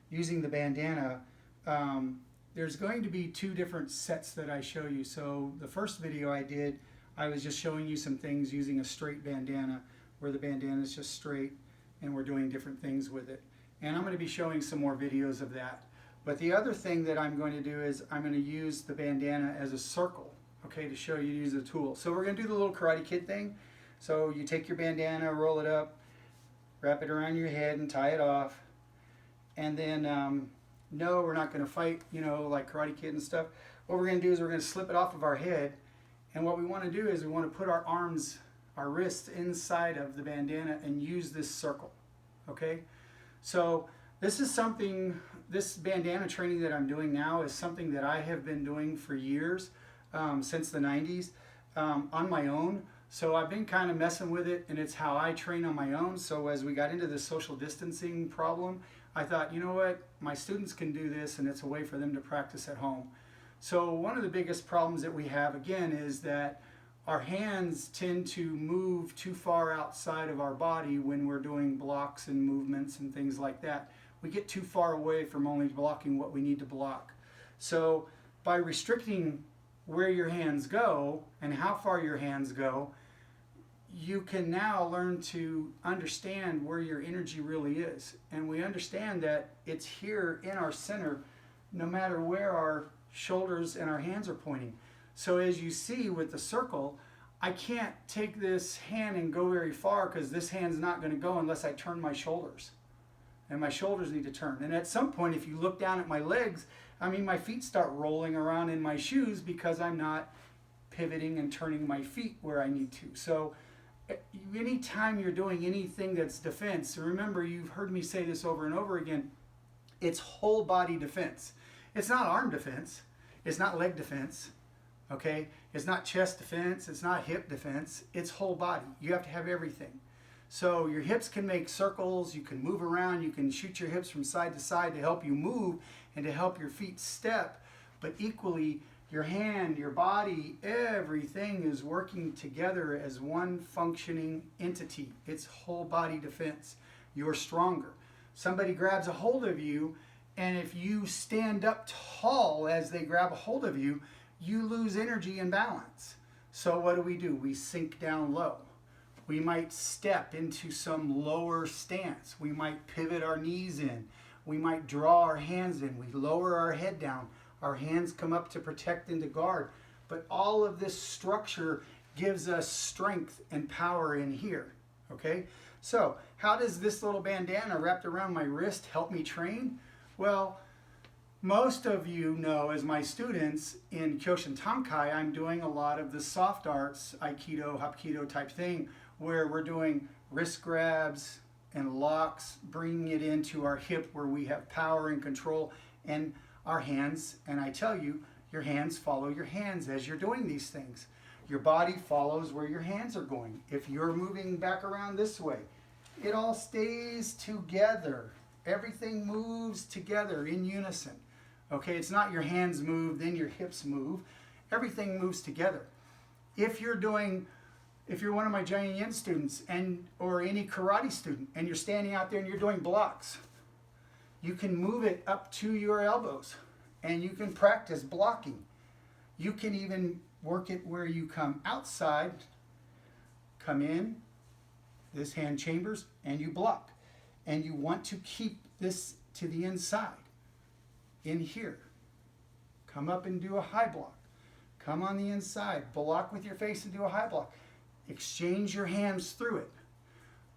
using the bandana, there's going to be two different sets that I show you. So the first video I did, I was just showing you some things using a straight bandana, where the bandana is just straight and we're doing different things with it. And I'm going to be showing some more videos of that. But the other thing that I'm going to do is I'm going to use the bandana as a circle, okay, to show you to use the tool. So we're going to do the little Karate Kid thing. So you take your bandana, roll it up, wrap it around your head and tie it off. And then, no, we're not going to fight, you know, like Karate Kid and stuff. What we're going to do is we're going to slip it off of our head. And what we want to do is we want to put our arms, our wrists inside of the bandana and use this circle, okay? So this is something, this bandana training that I'm doing now is something that I have been doing for years, since the 90s, on my own. So I've been kind of messing with it, and it's how I train on my own. So as we got into this social distancing problem, I thought, you know what, my students can do this, and it's a way for them to practice at home. So one of the biggest problems that we have, again, is that our hands tend to move too far outside of our body when we're doing blocks and movements and things like that. We get too far away from only blocking what we need to block. So by restricting where your hands go and how far your hands go, you can now learn to understand where your energy really is. And we understand that it's here in our center, no matter where our shoulders and our hands are pointing. So as you see with the circle, I can't take this hand and go very far because this hand's not going to go unless I turn my shoulders. And my shoulders need to turn. And at some point, if you look down at my legs, I mean, my feet start rolling around in my shoes because I'm not pivoting and turning my feet where I need to. So anytime you're doing anything that's defense, remember, you've heard me say this over and over again, it's whole body defense. It's not arm defense. It's not leg defense. Okay? It's not chest defense. It's not hip defense. It's whole body. You have to have everything. So your hips can make circles. You can move around. You can shoot your hips from side to side to help you move and to help your feet step. But equally, your hand, your body, everything is working together as one functioning entity. It's whole body defense. You're stronger. Somebody grabs a hold of you, and if you stand up tall as they grab a hold of you, you lose energy and balance. So what do? We sink down low. We might step into some lower stance. We might pivot our knees in. We might draw our hands in. We lower our head down. Our hands come up to protect and to guard. But all of this structure gives us strength and power in here. Okay? So how does this little bandana wrapped around my wrist help me train? Well, most of you know, as my students in Kyoshin Tankai, I'm doing a lot of the soft arts, Aikido, Hapkido type thing, where we're doing wrist grabs and locks, bringing it into our hip where we have power and control, and our hands. And I tell you, your hands follow your hands as you're doing these things. Your body follows where your hands are going. If you're moving back around this way, it all stays together. Everything moves together in unison. Okay, it's not your hands move, then your hips move. Everything moves together. If you're one of my Giant Yen students or any karate student, and you're standing out there and you're doing blocks, you can move it up to your elbows and you can practice blocking. You can even work it where you come outside, come in, this hand chambers, and you block. And you want to keep this to the inside. In here. Come up and do a high block. Come on the inside. Block with your face and do a high block. Exchange your hands through it.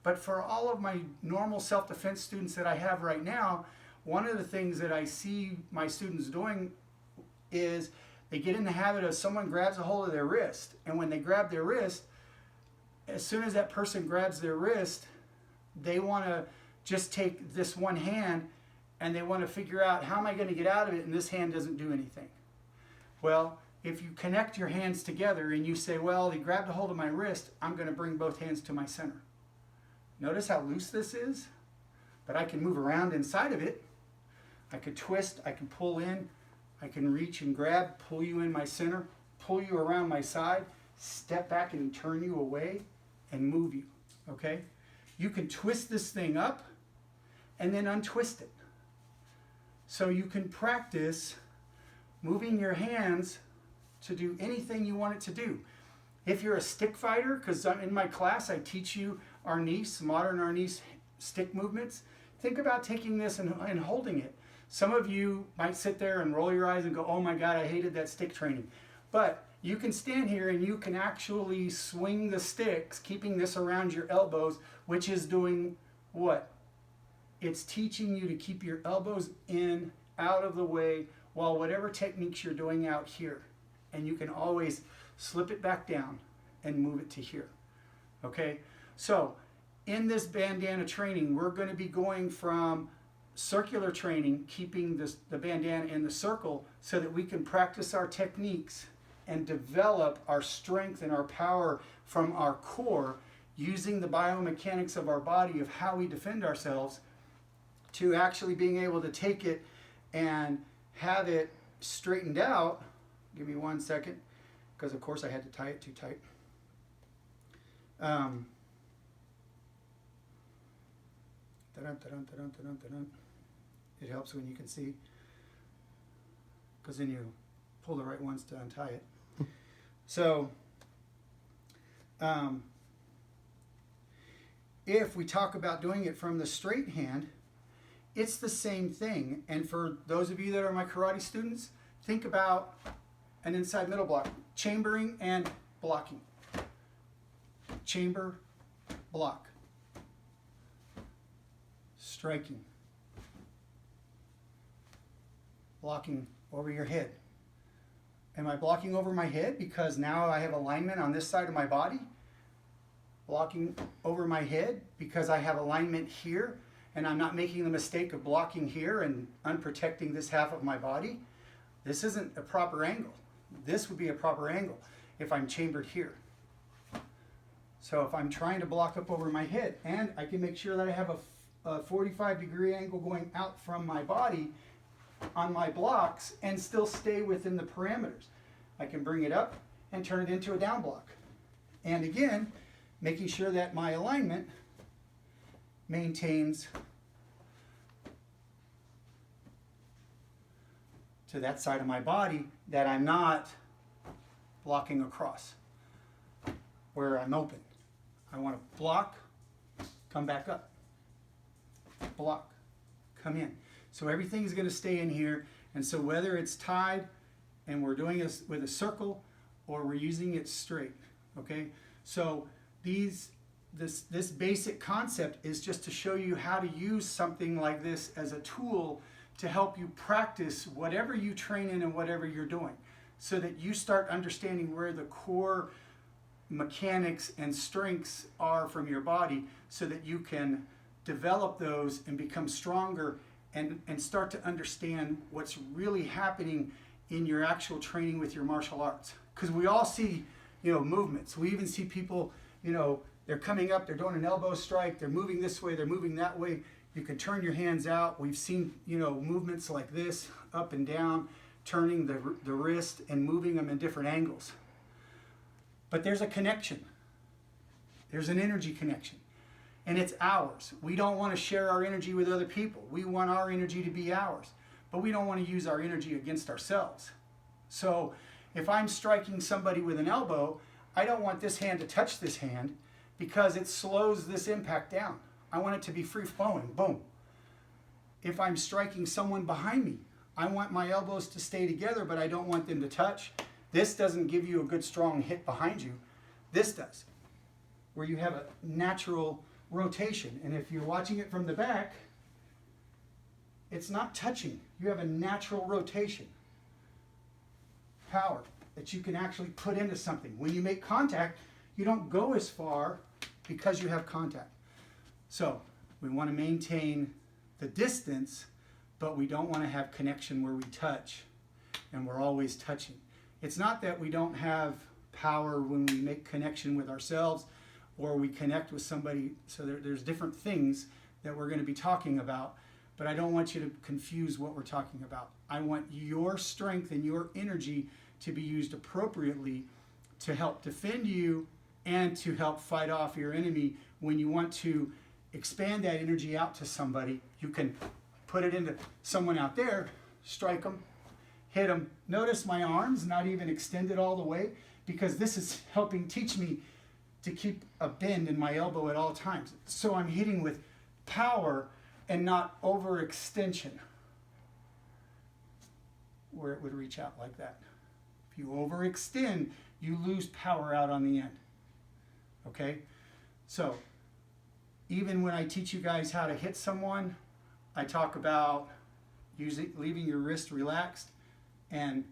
But for all of my normal self-defense students that I have right now, one of the things that I see my students doing is they get in the habit of someone grabs a hold of their wrist. And when they grab their wrist, as soon as that person grabs their wrist, they want to just take this one hand and they want to figure out, how am I going to get out of it, and this hand doesn't do anything. Well, if you connect your hands together and you say, well, he grabbed a hold of my wrist, I'm going to bring both hands to my center. Notice how loose this is? But I can move around inside of it. I could twist, I can pull in, I can reach and grab, pull you in my center, pull you around my side, step back and turn you away and move you, okay? You can twist this thing up and then untwist it. So you can practice moving your hands to do anything you want it to do. If you're a stick fighter, because in my class I teach you arnis, modern arnis stick movements, think about taking this and holding it. Some of you might sit there and roll your eyes and go, oh my God, I hated that stick training. But you can stand here and you can actually swing the sticks, keeping this around your elbows, which is doing what? It's teaching you to keep your elbows in, out of the way, while whatever techniques you're doing out here. And you can always slip it back down and move it to here. Okay? So, in this bandana training, we're going to be going from circular training, keeping the bandana in the circle so that we can practice our techniques and develop our strength and our power from our core using the biomechanics of our body of how we defend ourselves to actually being able to take it and have it straightened out. Give me 1 second, because of course I had to tie it too tight. It helps when you can see, because then you pull the right ones to untie it. So, if we talk about doing it from the straight hand, it's the same thing. And for those of you that are my karate students, think about an inside middle block, chambering and blocking. Chamber, block. Striking. Blocking over your head. Am I blocking over my head because now I have alignment on this side of my body? Blocking over my head because I have alignment here and I'm not making the mistake of blocking here and unprotecting this half of my body? This isn't a proper angle. This would be a proper angle if I'm chambered here. So if I'm trying to block up over my head, and I can make sure that I have a 45-degree angle going out from my body on my blocks and still stay within the parameters. I can bring it up and turn it into a down block. And again, making sure that my alignment maintains to that side of my body, that I'm not blocking across where I'm open. I want to block, come back up, block, come in. So everything is going to stay in here. And so whether it's tied and we're doing this with a circle or we're using it straight, okay? So this basic concept is just to show you how to use something like this as a tool to help you practice whatever you train in and whatever you're doing, so that you start understanding where the core mechanics and strengths are from your body, so that you can develop those and become stronger and start to understand what's really happening in your actual training with your martial arts. Because we all see, movements. We even see people, they're coming up, they're doing an elbow strike, they're moving this way, they're moving that way. You can turn your hands out. We've seen, movements like this, up and down, turning the wrist and moving them in different angles. But there's a connection. There's an energy connection. And it's ours. We don't want to share our energy with other people. We want our energy to be ours. But we don't want to use our energy against ourselves. So if I'm striking somebody with an elbow, I don't want this hand to touch this hand because it slows this impact down. I want it to be free flowing, boom. If I'm striking someone behind me, I want my elbows to stay together, but I don't want them to touch. This doesn't give you a good strong hit behind you. This does, where you have a natural rotation. And if you're watching it from the back, it's not touching. You have a natural rotation. Power that you can actually put into something. When you make contact, you don't go as far because you have contact. So we want to maintain the distance, but we don't want to have connection where we touch and we're always touching. It's not that we don't have power when we make connection with ourselves or we connect with somebody. So there's different things that we're going to be talking about, but I don't want you to confuse what we're talking about. I want your strength and your energy to be used appropriately to help defend you and to help fight off your enemy. When you want to expand that energy out to somebody, you can put it into someone out there, strike them, hit them. Notice my arm's not even extended all the way, because this is helping teach me to keep a bend in my elbow at all times. So I'm hitting with power and not overextension, where it would reach out like that. If you overextend, you lose power out on the end. Okay? So, even when I teach you guys how to hit someone, I talk about leaving your wrist relaxed and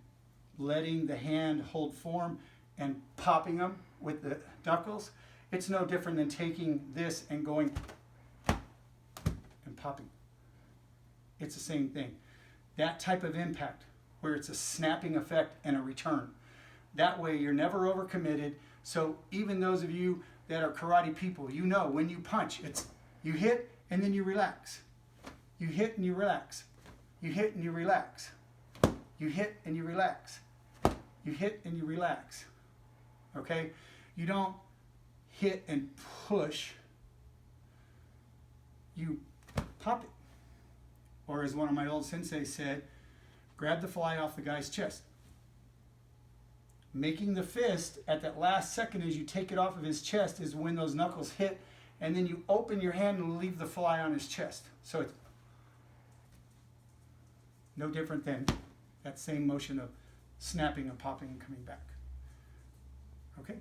letting the hand hold form and popping them with the knuckles. It's no different than taking this and going and popping. It's the same thing. That type of impact, where it's a snapping effect and a return. That way you're never overcommitted. So even those of you that are karate people, you know when you punch, it's you hit and then you relax. You hit and you relax. You hit and you relax. You hit and you relax. You hit and you relax. Okay? You don't hit and push. You pop it. Or as one of my old senseis said, grab the fly off the guy's chest. Making the fist at that last second as you take it off of his chest is when those knuckles hit, and then you open your hand and leave the fly on his chest. So it's no different than that same motion of snapping and popping and coming back. Okay?